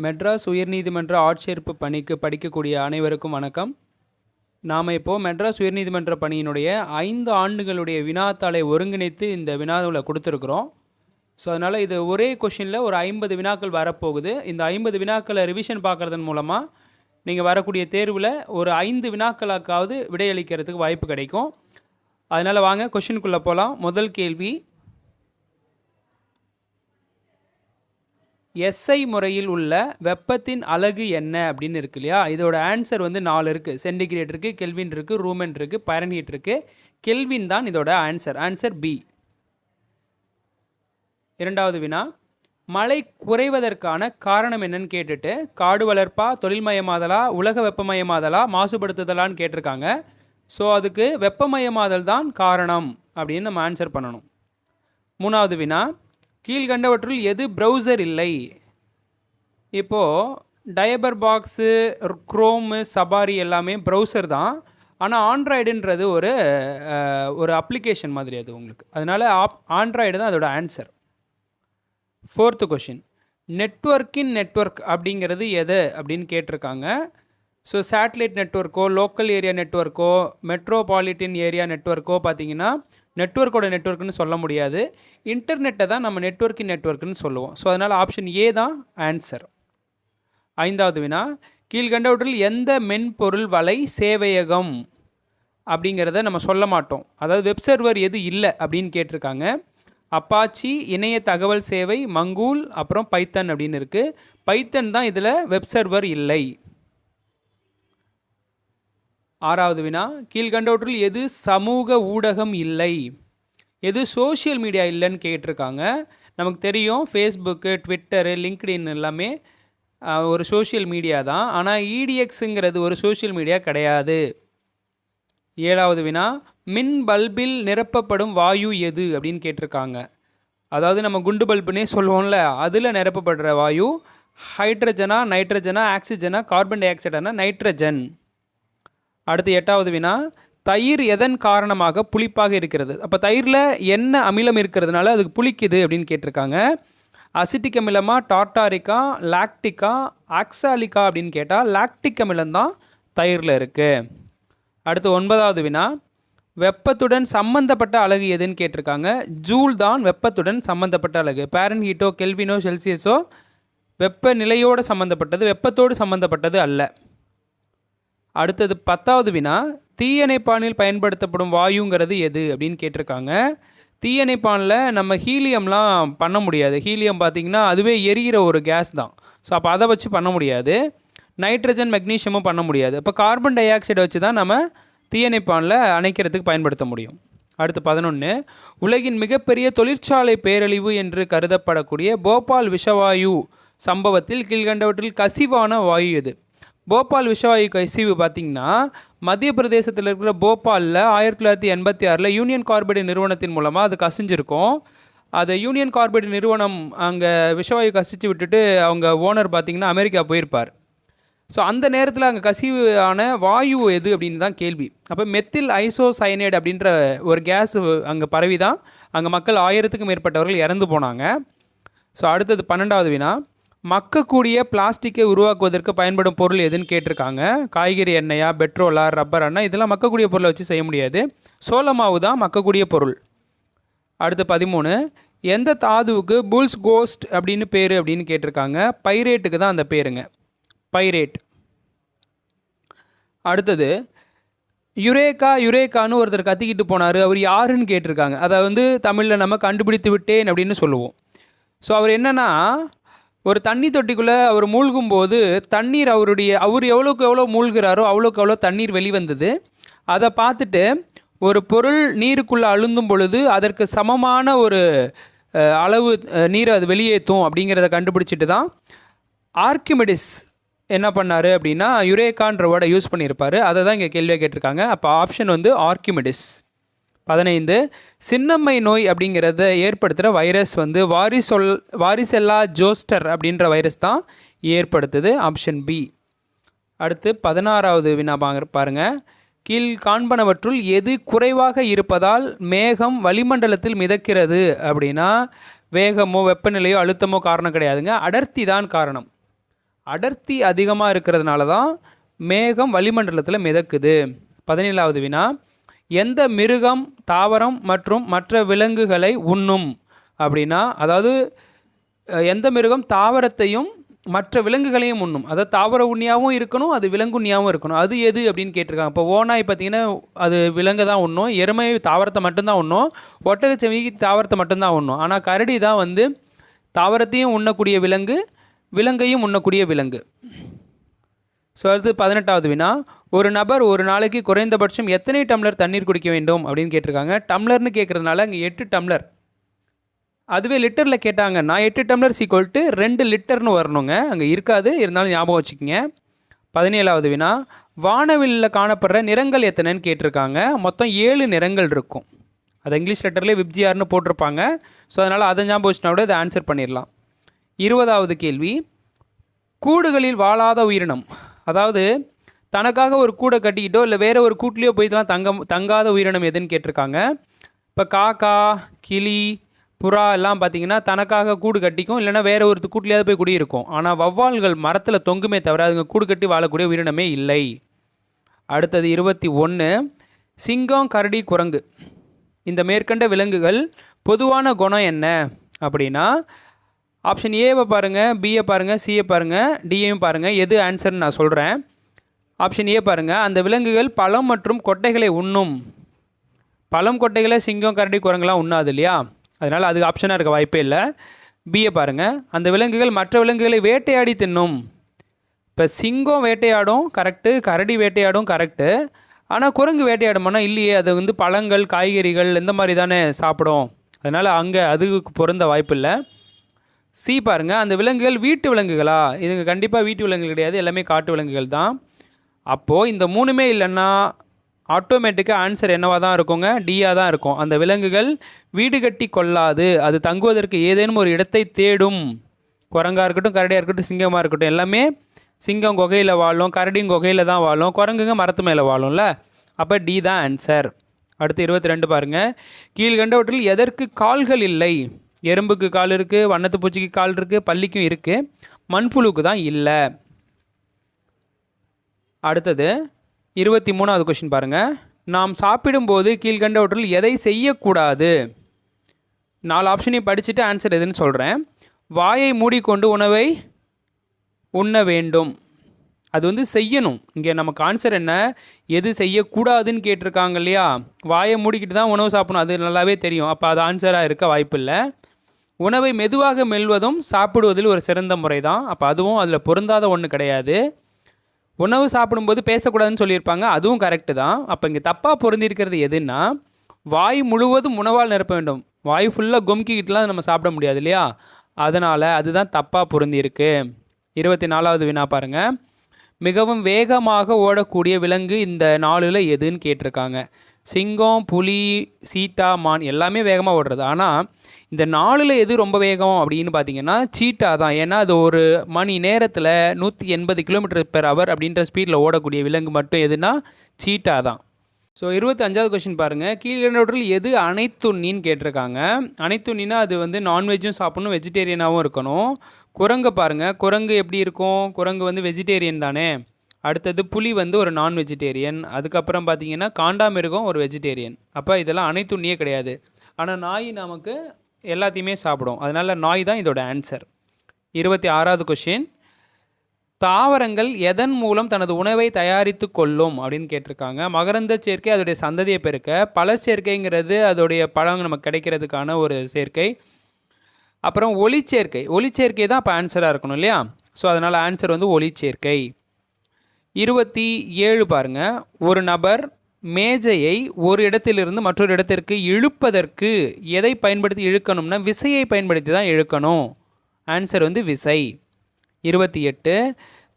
மெட்ராஸ் உயர்நீதிமன்ற ஆட்சேர்ப்பு பணிக்கு படிக்கக்கூடிய அனைவருக்கும் வணக்கம். நாம் இப்போது மெட்ராஸ் உயர்நீதிமன்ற பணியினுடைய 5 ஆண்டுகளுடைய வினாத்தாளை ஒருங்கிணைத்து இந்த வினாவில் கொடுத்துருக்குறோம். ஸோ அதனால் இது ஒரே கொஷினில் ஒரு 50 வினாக்கள் வரப்போகுது. இந்த 50 வினாக்களை ரிவிஷன் பார்க்குறதன் மூலமாக நீங்கள் வரக்கூடிய தேர்வில் ஒரு 5 வினாக்களாக்காவது விடையளிக்கிறதுக்கு வாய்ப்பு கிடைக்கும். அதனால் வாங்க கொஷினுக்குள்ளே போகலாம். முதல் கேள்வி, எஸ்ஐ முறையில் உள்ள வெப்பத்தின் அலகு என்ன அப்படின்னு இருக்கு இல்லையா? இதோட ஆன்சர் 4 இருக்குது. சென்டிகிரேட் இருக்குது, கெல்வின் இருக்குது, ரூமன் இருக்குது, பாரன்ஹீட் இருக்குது. கெல்வின் தான் இதோட ஆன்சர் பி. இரண்டாவது வினா, மழை குறைவதற்கான காரணம் என்னன்னு கேட்டுட்டு காடு வளர்ப்பா, தொழில்மயமாதலா, உலக வெப்பமயமாதலா, மாசுபடுத்துதலான்னு கேட்டிருக்காங்க. ஸோ அதுக்கு வெப்பமயமாதல் தான் காரணம் அப்படின்னு நம்ம ஆன்சர் பண்ணணும். மூணாவது வினா, கீழ்கண்டவற்றுள் எது ப்ரௌசர் இல்லை? இப்போது டயபர் பாக்ஸு, குரோமு, சபாரி எல்லாமே ப்ரௌசர் தான். ஆனால் ஆண்ட்ராய்டுன்றது ஒரு அப்ளிகேஷன் மாதிரி அது உங்களுக்கு. அதனால் ஆண்ட்ராய்டு தான் அதோட ஆன்சர். ஃபோர்த்து கொஷின், நெட்வொர்க் அப்படிங்கிறது எது அப்படின்னு கேட்டிருக்காங்க. ஸோ சேட்டலைட் நெட்வொர்க்கோ, லோக்கல் ஏரியா நெட்வொர்க்கோ, மெட்ரோபாலிட்டன் ஏரியா நெட்வொர்க்கோ பார்த்தீங்கன்னா நெட்வொர்க்குன்னு சொல்ல முடியாது. இன்டர்நெட்டை தான் நம்ம நெட்வொர்க்குன்னு சொல்லுவோம். ஸோ அதனால் ஆப்ஷன் ஏ தான் ஆன்சர். ஐந்தாவது வினா, கீழ்கண்டவற்றில் எந்த மென்பொருள் வலை சேவையகம் அப்படிங்கிறத நம்ம சொல்ல மாட்டோம். அதாவது வெப் சர்வர் எது இல்லை அப்படின்னு கேட்டிருக்காங்க. அப்பாச்சி, இணைய தகவல் சேவை, மங்கூல், அப்புறம் பைத்தன் அப்படின்னு இருக்குது. பைத்தன் தான் இதில் வெப் சர்வர் இல்லை. ஆறாவது வினா, கீழ்கண்டவற்றில் எது சமூக ஊடகம் இல்லை? எது சோஷியல் மீடியா இல்லைன்னு கேட்டிருக்காங்க. நமக்கு தெரியும் ஃபேஸ்புக்கு, ட்விட்டரு, லிங்க்டின் எல்லாமே ஒரு சோஷியல் மீடியா தான். ஆனால் இடிஎக்ஸுங்கிறது ஒரு சோஷியல் மீடியா கிடையாது. ஏழாவது வினா, மின் பல்பில் நிரப்பப்படும் வாயு எது அப்படின்னு கேட்டிருக்காங்க. அதாவது நம்ம குண்டு பல்புனே சொல்லுவோம்ல, அதில் நிரப்பப்படுற வாயு ஹைட்ரஜனா, நைட்ரஜனா, ஆக்சிஜனா, கார்பன் டை ஆக்சைடானா நைட்ரஜன். அடுத்து எட்டாவது வினா, தயிர் எதன் காரணமாக புளிப்பாக இருக்கிறது? அப்போ தயிரில் என்ன அமிலம் இருக்கிறதுனால அதுக்கு புளிக்குது அப்படின்னு கேட்டிருக்காங்க. அசிட்டிக் அமிலமா, டார்டாரிக்கா, லாக்டிக்கா, ஆக்சாலிக்கா அப்படின்னு கேட்டால் லாக்டிக் அமிலம் தான் தயிரில் இருக்குது. அடுத்து ஒன்பதாவது வினா, வெப்பத்துடன் சம்பந்தப்பட்ட அலகு எதுன்னு கேட்டிருக்காங்க. ஜூல் தான் வெப்பத்துடன் சம்பந்தப்பட்ட அலகு. பாரன்ஹீட்டோ, கெல்வினோ, செல்சியஸோ வெப்பநிலையோடு சம்பந்தப்பட்டது, வெப்பத்தோடு சம்பந்தப்பட்டது அல்ல. அடுத்தது பத்தாவது வினா, தீயணைப்பானில் பயன்படுத்தப்படும் வாயுங்கிறது எது அப்படின்னு கேட்டிருக்காங்க. தீயணைப்பானில் நம்ம ஹீலியம்லாம் பண்ண முடியாது. ஹீலியம் பார்த்திங்கன்னா அதுவே எரிகிற ஒரு கேஸ் தான். ஸோ அப்போ அதை வச்சு பண்ண முடியாது. நைட்ரஜன், மெக்னீஷியமும் பண்ண முடியாது. இப்போ கார்பன் டை ஆக்சைடை வச்சு தான் நம்ம தீயணைப்பானில் அணைக்கிறதுக்கு பயன்படுத்த முடியும். அடுத்து 11, உலகின் மிகப்பெரிய தொழிற்சாலை பேரழிவு என்று கருதப்படக்கூடிய போபால் விஷவாயு சம்பவத்தில் கீழ்கண்டவற்றில் கசிவான வாயு எது? போபால் விஷவாயு கசிவு பார்த்திங்கன்னா மத்திய பிரதேசத்தில் இருக்கிற போபாலில் 1986 யூனியன் கார்பைடு நிறுவனத்தின் மூலமாக அது கசிஞ்சிருக்கும். அதை யூனியன் கார்பைடு நிறுவனம் அங்கே விஷவாயு கசிச்சு விட்டுட்டு அவங்க ஓனர் பார்த்திங்கன்னா அமெரிக்கா போயிருப்பார். ஸோ அந்த நேரத்தில் அங்கே கசிவு ஆன வாயு எது அப்படின்னு தான் கேள்வி. அப்போ மெத்தில் ஐசோசயனைடு அப்படின்ற ஒரு கேஸ் அங்கே பரவி தான் அங்கே மக்கள் 1000க்கும் மேற்பட்டவர்கள் இறந்து போனாங்க. ஸோ அடுத்தது 12வது வினா, மக்கக்கூடிய பிளாஸ்டிக்கை உருவாக்குவதற்கு பயன்படும் பொருள் எதுன்னு கேட்டிருக்காங்க. காய்கறி எண்ணெயா, பெட்ரோலா, ரப்பர் எண்ணெய், இதெல்லாம் மக்கக்கூடிய பொருளை வச்சு செய்ய முடியாது. சோளமாவு தான் மக்கக்கூடிய பொருள். அடுத்து 13, எந்த தாதுவுக்கு புல்ஸ் கோஸ்ட் அப்படின்னு பேர் அப்படின்னு கேட்டிருக்காங்க. பைரேட்டுக்கு தான் அந்த பேருங்க, பைரேட். அடுத்தது யுரேக்கான்னு ஒருத்தர் கத்திக்கிட்டு போனார். அவர் யாருன்னு கேட்டிருக்காங்க. அதை தமிழில் நம்ம கண்டுபிடித்து விட்டேன் அப்படின்னு சொல்லுவோம். ஸோ அவர் என்னென்னா, ஒரு தண்ணி தொட்டிக்குள்ளே அவர் மூழ்கும்போது தண்ணீர் அவர் எவ்வளோக்கு எவ்வளோ மூழ்கிறாரோ அவ்வளோக்கு எவ்வளோ தண்ணீர் வெளிவந்தது. அதை பார்த்துட்டு ஒரு பொருள் நீருக்குள்ளே அழுந்தும் பொழுது அதற்கு சமமான ஒரு அளவு நீரை அது வெளியேற்றும் அப்படிங்கிறத கண்டுபிடிச்சிட்டு தான் ஆர்க்கிமெடிஸ் என்ன பண்ணார் அப்படின்னா யுரேக்கான்ற வேர்டை யூஸ் பண்ணியிருப்பார். அதை தான் இங்கே கேள்வியாக கேட்டிருக்காங்க. அப்போ ஆப்ஷன் ஆர்க்கிமெடிஸ். 15, சின்னம்மை நோய் அப்படிங்கிறத ஏற்படுத்துகிற வைரஸ் வாரிசெல்லா ஜோஸ்டர் அப்படின்ற வைரஸ் தான் ஏற்படுத்துது. Option B. அடுத்து 16வது வினா பாருங்கள். கீழ் காண்பனவற்றுள் எது குறைவாக இருப்பதால் மேகம் வளிமண்டலத்தில் மிதக்கிறது அப்படின்னா வேகமோ வெப்பநிலையோ அழுத்தமோ காரணம் கிடையாதுங்க, அடர்த்தி தான் காரணம். அடர்த்தி அதிகமாக இருக்கிறதுனால தான் மேகம் வளிமண்டலத்தில் மிதக்குது. 17வது வினா, எந்த மிருகம் தாவரம் மற்றும் மற்ற விலங்குகளை உண்ணும் அப்படின்னா, அதாவது எந்த மிருகம் தாவரத்தையும் மற்ற விலங்குகளையும் உண்ணும். அதாவது தாவர உண்ணியாகவும் இருக்கணும், அது விலங்கு உண்ணியாகவும் இருக்கணும். அது எது அப்படின்னு கேட்டிருக்காங்க. இப்போ ஓநாய் பார்த்திங்கன்னா அது விலங்கு தான் உண்ணும், எருமை தாவரத்தை மட்டும்தான் உண்ணும், ஒட்டகச்சிவிங்கி தாவரத்தை மட்டும்தான் உண்ணும். ஆனால் கரடி தான் வந்து தாவரத்தையும் உண்ணக்கூடிய விலங்கு, விலங்கையும் உண்ணக்கூடிய விலங்கு. ஸோ அடுத்து 18வது வினா, ஒரு நபர் ஒரு நாளைக்கு குறைந்தபட்சம் எத்தனை டம்ளர் தண்ணீர் குடிக்க வேண்டும் அப்படின்னு கேட்டிருக்காங்க. டம்ளர்னு கேட்குறதுனால அங்கே 8 டம்ளர். அதுவே லிட்டரில் கேட்டாங்கன்னா 8 டம்ளர் ஈக்குவல்ட்டு 2 லிட்டர்னு வரணுங்க. அங்கே இருக்காது, இருந்தாலும் ஞாபகம் வச்சுக்கோங்க. 17வது வினா, வானவில்லில் காணப்படுற நிறங்கள் எத்தனைன்னு கேட்டிருக்காங்க. மொத்தம் 7 நிறங்கள் இருக்கும். அது இங்கிலீஷ் லெட்டர்லேயே விப்ஜிஆர்னு போட்டிருப்பாங்க. ஸோ அதனால் அதை ஞாபகம் வச்சுனா கூட இதை ஆன்சர் பண்ணிடலாம். 20வது கேள்வி, கூடுகளில் வாழாத உயிரினம், அதாவது தனக்காக ஒரு கூடை கட்டிக்கிட்டோ இல்லை வேறு ஒரு கூட்டிலையோ போய்லாம் தங்காத உயிரினம் எதுன்னு கேட்டிருக்காங்க. இப்போ காக்கா, கிளி, புறா எல்லாம் பார்த்திங்கன்னா தனக்காக கூடு கட்டிக்கும், இல்லைனா வேறு ஒரு கூட்டிலையாவது போய் குடியிருக்கும். ஆனால் வௌவால்கள் மரத்தில் தொங்குமே தவிர அதுங்க கூடு கட்டி வாழக்கூடிய உயிரினமே இல்லை. அடுத்தது 21, சிங்கம், கரடி, குரங்கு இந்த மேற்கண்ட விலங்குகள் பொதுவான குணம் என்ன அப்படின்னா, ஆப்ஷன் ஏவை பாருங்கள், பியை பாருங்கள், சியை பாருங்கள், டியையும் பாருங்கள். எது ஆன்சர்னு நான் சொல்கிறேன். ஆப்ஷன் ஏ பாருங்கள், அந்த விலங்குகள் பழம் மற்றும் கொட்டைகளை உண்ணும். பழம் கொட்டைகளை சிங்கம், கரடி, குரங்குலாம் உண்ணாது இல்லையா, அதனால் அதுக்கு ஆப்ஷனாக இருக்க வாய்ப்பே இல்லை. பியை பாருங்கள், அந்த விலங்குகள் மற்ற விலங்குகளை வேட்டையாடி தின்னும். இப்போ சிங்கம் வேட்டையாடும் கரெக்டு, கரடி வேட்டையாடும் கரெக்டு, ஆனால் குரங்கு வேட்டையாடுமானா இல்லையே, அது வந்து பழங்கள், காய்கறிகள் இந்த மாதிரி தானே சாப்பிடும், அதனால் அங்கே அதுக்கு பொருந்த வாய்ப்பு இல்லை. சி பாருங்கள், அந்த விலங்குகள் வீட்டு விலங்குகளா, இதுங்க கண்டிப்பாக வீட்டு விலங்குகள் கிடையாது, எல்லாமே காட்டு விலங்குகள் தான். அப்போது இந்த 3மே இல்லைன்னா ஆட்டோமேட்டிக்காக ஆன்சர் என்னவாக தான் இருக்குங்க, டியாக தான் இருக்கும். அந்த விலங்குகள் வீடு கட்டி கொள்ளாது, அது தங்குவதற்கு ஏதேனும் ஒரு இடத்தை தேடும். குரங்காக இருக்கட்டும், கரடியாக இருக்கட்டும், சிங்கமாக இருக்கட்டும், எல்லாமே சிங்கம் குகையில் வாழும், கரடியும் குகையில் தான் வாழும், குரங்குங்க மரத்து மேலே வாழும்ல. அப்போ டி தான் ஆன்சர். அடுத்து 22 பாருங்கள், கீழ்கண்டவற்றில் எதற்கு கால்கள் இல்லை? எறும்புக்கு கால் இருக்குது, வண்ணத்து பூச்சிக்கு கால் இருக்குது, பல்லிக்கும் இருக்குது, மண்புழுக்கு தான் இல்லை. அடுத்தது 23வது கொஸ்டின் பாருங்கள், நாம் சாப்பிடும்போது கீழ்கண்டவற்றில் எதை செய்யக்கூடாது? 4 ஆப்ஷனையும் படிச்சுட்டு ஆன்சர் எதுன்னு சொல்கிறேன். வாயை மூடிக்கொண்டு உணவை உண்ண வேண்டும், அது வந்து செய்யணும். இங்கே நமக்கு ஆன்சர் என்ன, எது செய்யக்கூடாதுன்னு கேட்டிருக்காங்க இல்லையா, வாயை மூடிக்கிட்டு தான் உணவு சாப்பிடணும், அது நல்லாவே தெரியும். அப்போ அது ஆன்சராக இருக்க வாய்ப்பு இல்லை. உணவை மெதுவாக மெல்வதும் சாப்பிடுவதில் ஒரு சிறந்த முறை தான், அப்போ அதுவும் அதில் பொருந்தாத ஒன்று கிடையாது. உணவு சாப்பிடும்போது பேசக்கூடாதுன்னு சொல்லியிருப்பாங்க, அதுவும் கரெக்டு தான். அப்போ இங்கே தப்பாக பொருந்திருக்கிறது எதுன்னா, வாய் முழுவதும் உணவால் நிரப்ப வேண்டும். வாய் ஃபுல்லாக கொம்கிக்கிட்டுலாம் நம்ம சாப்பிட முடியாது இல்லையா, அதனால் அதுதான் தப்பாக பொருந்திருக்கு. 24வது வினா பாருங்கள், மிகவும் வேகமாக ஓடக்கூடிய விலங்கு இந்த 4ல் எதுன்னு கேட்டிருக்காங்க. சிங்கம், புலி, சீட்டா, மான் எல்லாமே வேகமாக ஓடுறது. ஆனால் இந்த 4ல் எது ரொம்ப வேகம் அப்படின்னு பார்த்தீங்கன்னா சீட்டா தான். ஏன்னா அது ஒரு மணி நேரத்தில் 180 km/h அப்படின்ற ஸ்பீடில் ஓடக்கூடிய விலங்கு மட்டும் எதுனா சீட்டா தான். ஸோ 25வது கொஸ்டின் பாருங்கள், கீழ்கண்டவற்றில் எது அனைத்துண்ணின்னு கேட்டிருக்காங்க. அனைத்துண்ணினா அது வந்து நான்வெஜ்ஜும் சாப்பிடணும், வெஜிடேரியனாகவும் இருக்கணும். குரங்கு பாருங்கள், குரங்கு எப்படி இருக்கும், குரங்கு வந்து வெஜிடேரியன் தானே. அடுத்தது புலி வந்து ஒரு நான் வெஜிடேரியன். அதுக்கப்புறம் பார்த்தீங்கன்னா காண்டாமிருகம் ஒரு வெஜிடேரியன். அப்போ இதெல்லாம் அனைத்துண்ணியே கிடையாது. ஆனால் நாய் நமக்கு எல்லாத்தையுமே சாப்பிடும், அதனால் நாய் தான் இதோட ஆன்சர். 26வது கொஸ்டின், தாவரங்கள் எதன் மூலம் தனது உணவை தயாரித்து கொள்ளும் அப்படின்னு கேட்டிருக்காங்க. மகரந்த சேர்க்கை அதோடைய சந்ததியை பெருக்க, பல சேர்க்கைங்கிறது அதோடைய பழம் நமக்கு கிடைக்கிறதுக்கான ஒரு சேர்க்கை. அப்புறம் ஒளிச்சேர்க்கை, ஒளிச்சேர்க்கை தான் இப்போ ஆன்சராக இருக்கணும் இல்லையா, ஸோ அதனால் ஆன்சர் வந்து ஒளிச்சேர்க்கை. 27 பாருங்கள், ஒரு நபர் மேஜையை ஒரு இடத்திலிருந்து மற்றொரு இடத்திற்கு இழுப்பதற்கு எதை பயன்படுத்தி இழுக்கணும்னா விசையை பயன்படுத்தி தான் இழுக்கணும். ஆன்சர் வந்து விசை. 28,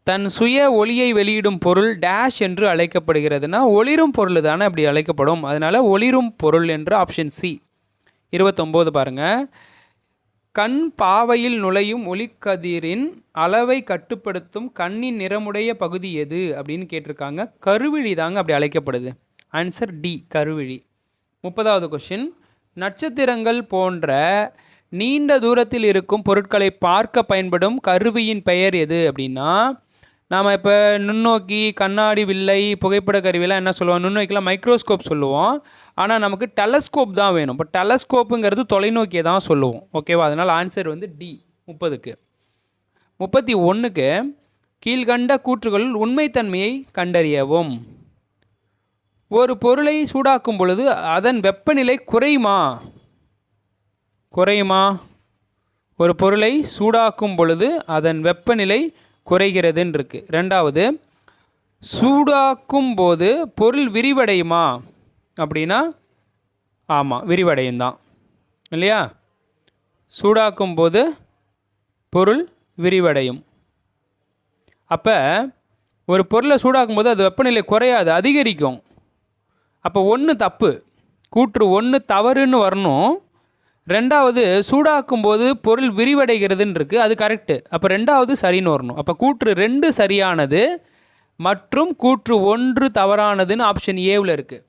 தன் சுய ஒளியை வெளியிடும் பொருள் டேஷ் என்று அழைக்கப்படுகிறதுனா ஒளிரும் பொருள் தானே அப்படி அழைக்கப்படும், அதனால் ஒளிரும் பொருள் என்று ஆப்ஷன் சி. 29 பாருங்கள், கண் பாவையில் நுழையும் ஒளிக்கதிரின் அளவை கட்டுப்படுத்தும் கண்ணின் நிறமுடைய பகுதி எது அப்படின்னு கேட்டிருக்காங்க. கருவிழி தாங்க அப்படி அழைக்கப்படுது. ஆன்சர் டி, கருவிழி. 30வது கொஸ்டின், நட்சத்திரங்கள் போன்ற நீண்ட தூரத்தில் இருக்கும் பொருட்களை பார்க்க பயன்படும் கருவியின் பெயர் எது அப்படின்னா, நாம் இப்போ நுண்ணோக்கி, கண்ணாடி, வில்லை, புகைப்பட கருவியெல்லாம் என்ன சொல்லுவோம்? நுண்ணோக்கிலாம் மைக்ரோஸ்கோப் சொல்லுவோம். ஆனால் நமக்கு டெலஸ்கோப் தான் வேணும். இப்போ டெலஸ்கோப்புங்கிறது தொலைநோக்கியை தான் சொல்லுவோம். ஓகேவா? அதனால் ஆன்சர் வந்து டி 30க்கு. 31க்கு கீழ்கண்ட கூற்றுகளுள் உண்மைத்தன்மையை கண்டறியவும். ஒரு பொருளை சூடாக்கும் பொழுது அதன் வெப்பநிலை குறையுமா? ஒரு பொருளை சூடாக்கும் பொழுது அதன் வெப்பநிலை குறைகிறதுன்னு இருக்கு. ரெண்டாவது, சூடாக்கும் போது பொருள் விரிவடையுமா அப்படின்னா ஆமாம், விரிவடையும் தான் இல்லையா? சூடாக்கும் போது பொருள் விரிவடையும். அப்போ ஒரு பொருளை சூடாக்கும் போது அது வெப்பநிலை குறையாது, அதிகரிக்கும். அப்போ ஒன்று தப்பு, கூற்று 1 தவறுன்னு வரணும். ரெண்டாவது, சூடாக்கும் போது பொருள் விரிவடைகிறதுன்னு இருக்குது, அது கரெக்டு. அப்போ ரெண்டாவது சரின்னு வரணும். அப்போ கூற்று 2 சரியானது மற்றும் கூற்று 1 தவறானதுன்னு ஆப்ஷன் ஏவில் இருக்குது.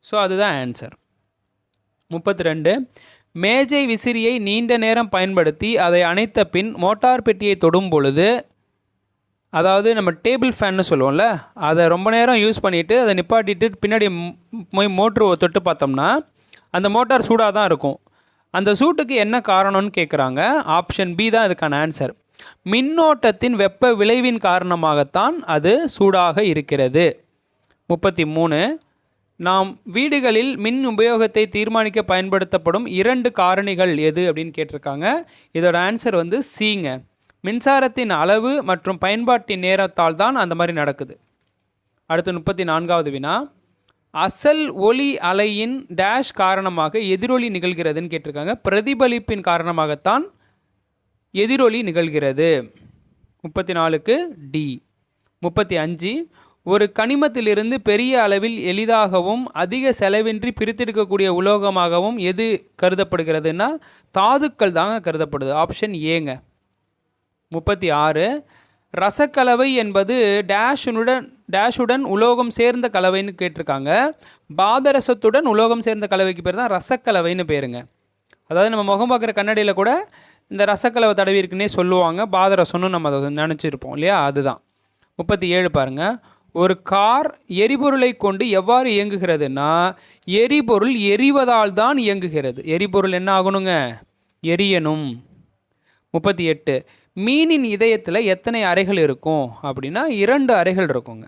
ஸோ அதுதான் ஆன்சர். 32, மேஜை விசிறியை நீண்ட நேரம் பயன்படுத்தி அதை அணைத்த பின் மோட்டார் பெட்டியை தொடும் பொழுது, அதாவது நம்ம டேபிள் ஃபேன்னு சொல்லுவோம்ல, அதை ரொம்ப நேரம் யூஸ் பண்ணிவிட்டு அதை நிப்பாட்டிட்டு பின்னாடி போய் மோட்ரு தொட்டு பார்த்தோம்னா அந்த மோட்டார் சூடாக தான் இருக்கும். அந்த சூட்டுக்கு என்ன காரணம்னு கேட்குறாங்க. ஆப்ஷன் பி தான் இதுக்கான ஆன்சர். மின்னோட்டத்தின் வெப்ப விளைவின் காரணமாகத்தான் அது சூடாக இருக்கிறது. 33, நாம் வீடுகளில் மின் உபயோகத்தை தீர்மானிக்க பயன்படுத்தப்படும் 2 காரணிகள் எது அப்படின்னு கேட்டிருக்காங்க. இதோட ஆன்சர் வந்து சிங்க. மின்சாரத்தின் அளவு மற்றும் பயன்பாட்டின் நேரத்தால் தான் அந்த மாதிரி நடக்குது. அடுத்து 34வது வினா, அசல் ஒளி அலையின் டேஷ் காரணமாக எதிரொலி நிகழ்கிறதுன்னு கேட்டிருக்காங்க. பிரதிபலிப்பின் காரணமாகத்தான் எதிரொலி நிகழ்கிறது. 34க்கு டி. 35, ஒரு கனிமத்திலிருந்து பெரிய அளவில் எளிதாகவும் அதிக செலவின்றி பிரித்தெடுக்கக்கூடிய உலோகமாகவும் எது கருதப்படுகிறதுனா தாதுக்கள் தாங்க கருதப்படுது. ஆப்ஷன் ஏங்க. 36, ரசக்கலவை என்பது டேஷுடன் உலோகம் சேர்ந்த கலவைன்னு கேட்டிருக்காங்க. பாதரசத்துடன் உலோகம் சேர்ந்த கலவைக்கு பேர் தான் ரசக்கலவைன்னு பேருங்க. அதாவது நம்ம முகம் பார்க்குற கண்ணாடியில் கூட இந்த ரசக்கலவை தடவி இருக்குன்னே சொல்லுவாங்க. பாதரசம்னு நம்ம அதை நினச்சிருப்போம் இல்லையா, அதுதான். 37 பாருங்கள், ஒரு கார் எரிபொருளை கொண்டு எவ்வாறு இயங்குகிறதுனா எரிபொருள் எரிவதால் தான் இயங்குகிறது. எரிபொருள் என்ன ஆகணுங்க? எரியணும். 38, மீனின் இதயத்தில் எத்தனை அறைகள் இருக்கும் அப்படின்னா 2 அறைகள் இருக்குங்க.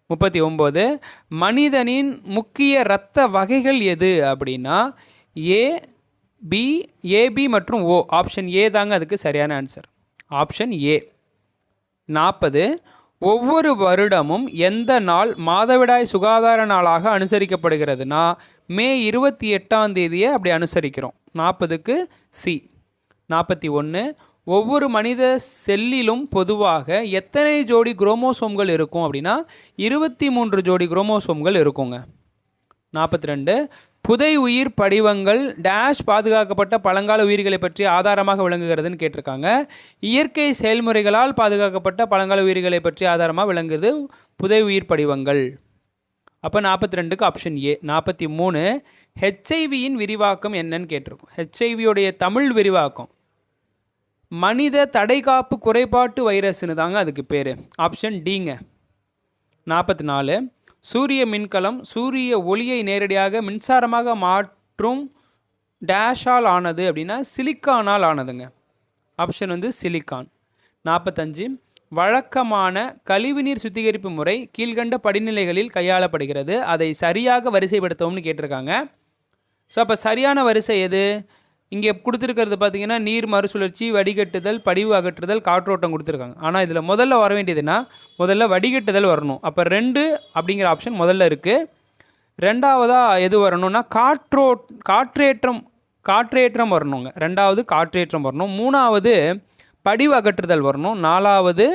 39, மனிதனின் முக்கிய இரத்த வகைகள் எது அப்படின்னா ஏபி மற்றும் ஓ. ஆப்ஷன் ஏ தாங்க அதுக்கு சரியான ஆன்சர். Option A. 40, ஒவ்வொரு வருடமும் எந்த நாள் மாதவிடாய் சுகாதார நாளாக அனுசரிக்கப்படுகிறதுனா மே 28ஆம் தேதியை அப்படி அனுசரிக்கிறோம். 40க்கு சி. 41, ஒவ்வொரு மனித செல்லிலும் பொதுவாக எத்தனை ஜோடி குரோமோசோம்கள் இருக்கும் அப்படின்னா 23 ஜோடி குரோமோசோம்கள் இருக்குங்க. 42, புதை உயிர் படிவங்கள் டேஷ் பாதுகாக்கப்பட்ட பழங்கால உயிர்களை பற்றி ஆதாரமாக விளங்குகிறதுன்னு கேட்டிருக்காங்க. இயற்கை செயல்முறைகளால் பாதுகாக்கப்பட்ட பழங்கால உயிர்களை பற்றி ஆதாரமாக விளங்குது புதை உயிர் படிவங்கள். அப்போ 42க்கு ஆப்ஷன் ஏ. 43, ஹெச்ஐவியின் விரிவாக்கம் என்னன்னு கேட்டிருக்கோம். ஹெச்ஐவியோடைய தமிழ் விரிவாக்கம் மனித தடைகாப்பு குறைபாட்டு வைரஸ்னு தாங்க அதுக்கு பேர். ஆப்ஷன் டிங்க. 44, சூரிய மின்கலம் சூரிய ஒளியை நேரடியாக மின்சாரமாக மாற்றும் டேஷால் ஆனது அப்படின்னா சிலிக்கானால் ஆனதுங்க. ஆப்ஷன் வந்து சிலிக்கான். 45, வழக்கமான கழிவுநீர் சுத்திகரிப்பு முறை கீழ்கண்ட படிநிலைகளில் கையாளப்படுகிறது, அதை சரியாக வரிசைப்படுத்தவும்னு கேட்டிருக்காங்க. ஸோ அப்போ சரியான வரிசை எது? இங்கே கொடுத்துருக்கிறது பார்த்தீங்கன்னா நீர் மறுசுழற்சி, வடிகட்டுதல், படிவு அகற்றுதல், காற்றோட்டம் கொடுத்துருக்காங்க. ஆனால் இதில் முதல்ல வர வேண்டியதுன்னா முதல்ல வடிகட்டுதல் வரணும். அப்போ 2 அப்படிங்கிற ஆப்ஷன் முதல்ல இருக்குது. ரெண்டாவதாக எது வரணும்னா காற்றேற்றம் வரணுங்க. ரெண்டாவது காற்றேற்றம் வரணும். 3வது படிவு அகற்றுதல் வரணும். 4வது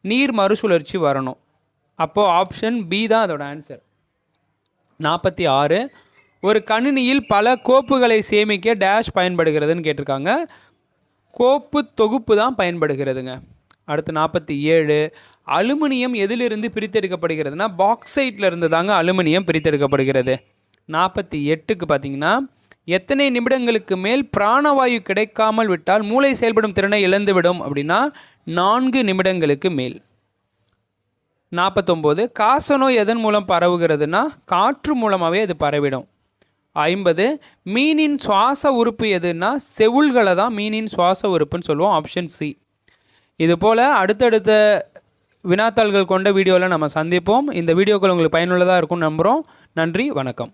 நீர் மறுசுழற்சி வரணும். அப்போது ஆப்ஷன் பி தான் அதோட ஆன்சர். 46, ஒரு கணினியில் பல கோப்புகளை சேமிக்க டேஷ் பயன்படுகிறதுன்னு கேட்டிருக்காங்க. கோப்பு தொகுப்பு தான் பயன்படுகிறதுங்க. அடுத்து 47, அலுமினியம் எதிலிருந்து பிரித்தெடுக்கப்படுகிறதுனா பாக்சைட்டில் இருந்து தாங்க அலுமினியம் பிரித்தெடுக்கப்படுகிறது. 48க்கு பார்த்தீங்கன்னா எத்தனை நிமிடங்களுக்கு மேல் பிராணவாயு கிடைக்காமல் விட்டால் மூளை செயல்படும் திறனை இழந்துவிடும் அப்படின்னா 4 நிமிடங்களுக்கு மேல். 49 காசநோய் எதன் மூலம் பரவுகிறதுனா காற்று மூலமாகவே அது பரவிடும். 50 மீனின் சுவாச உறுப்பு எதுன்னா செவுள்களை தான் மீனின் சுவாச உறுப்புன்னு சொல்லுவோம், ஆப்ஷன் சி. இது போல் அடுத்தடுத்த வினாத்தாள்கள் கொண்ட வீடியோவில் நம்ம சந்திப்போம். இந்த வீடியோக்கள் உங்களுக்கு பயனுள்ளதாக இருக்கும்னு நம்புகிறோம். நன்றி, வணக்கம்.